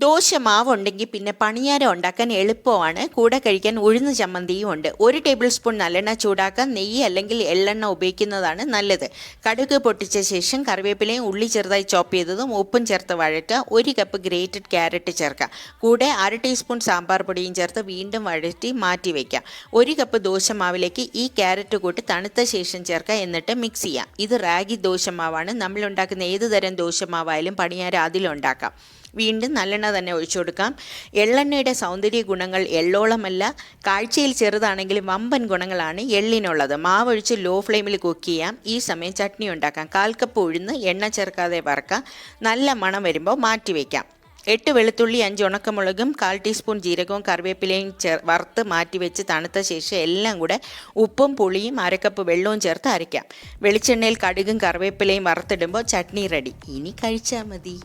ദോശമാവ് ഉണ്ടെങ്കിൽ പിന്നെ പണിയാരം ഉണ്ടാക്കാൻ എളുപ്പമാണ്. കൂടെ കഴിക്കാൻ ഉഴുന്ന് ചമ്മന്തിയും ഉണ്ട്. 1 ടേബിൾ സ്പൂൺ നല്ലെണ്ണ ചൂടാക്കാൻ നെയ്യ് അല്ലെങ്കിൽ എള്ളെണ്ണ ഉപയോഗിക്കുന്നതാണ് നല്ലത്. കടുക് പൊട്ടിച്ച ശേഷം കറിവേപ്പിലയും ഉള്ളി ചെറുതായി ചോപ്പ് ചെയ്തതും ഉപ്പും ചേർത്ത് വഴറ്റുക. 1 കപ്പ് ഗ്രേറ്റഡ് ക്യാരറ്റ് ചേർക്കുക. കൂടെ 1/2 ടീസ്പൂൺ സാമ്പാർ പൊടിയും ചേർത്ത് വീണ്ടും വഴറ്റി മാറ്റി വയ്ക്കുക. 1 കപ്പ് ദോശമാവിലേക്ക് ഈ ക്യാരറ്റ് കൂട്ടി തണുത്ത ശേഷം ചേർക്കുക. എന്നിട്ട് മിക്സ് ചെയ്യാം. ഇത് റാഗി ദോശമാവാണ്. നമ്മളുണ്ടാക്കുന്ന ഏത് തരം ദോശമാവായാലും പണിയാരം അതിലുണ്ടാക്കാം. വീണ്ടും നല്ലെണ്ണ തന്നെ ഒഴിച്ചു കൊടുക്കാം. എള്ളെണ്ണയുടെ സൗന്ദര്യ ഗുണങ്ങൾ എള്ളോളമല്ല, കാഴ്ചയിൽ ചെറുതാണെങ്കിലും വമ്പൻ ഗുണങ്ങളാണ് എള്ളിനുള്ളത്. മാവൊഴിച്ച് ലോ ഫ്ലെയിമിൽ കുക്ക് ചെയ്യാം. ഈ സമയം ചട്നി ഉണ്ടാക്കാം. 1/4 കപ്പ് ഉഴുന്ന് എണ്ണ ചേർക്കാതെ വറക്കാം. നല്ല മണം വരുമ്പോൾ മാറ്റി വയ്ക്കാം. 8 വെളുത്തുള്ളി, 5 ഉണക്കമുളകും, 1/4 ടീസ്പൂൺ ജീരകവും കറിവേപ്പിലയും വറുത്ത് മാറ്റി വെച്ച് തണുത്ത ശേഷം എല്ലാം കൂടെ ഉപ്പും പുളിയും 1/2 കപ്പ് വെള്ളവും ചേർത്ത് അരയ്ക്കാം. വെളിച്ചെണ്ണയിൽ കടുകും കറിവേപ്പിലയും വറുത്തിടുമ്പോൾ ചട്നി റെഡി. ഇനി കഴിച്ചാൽ മതി.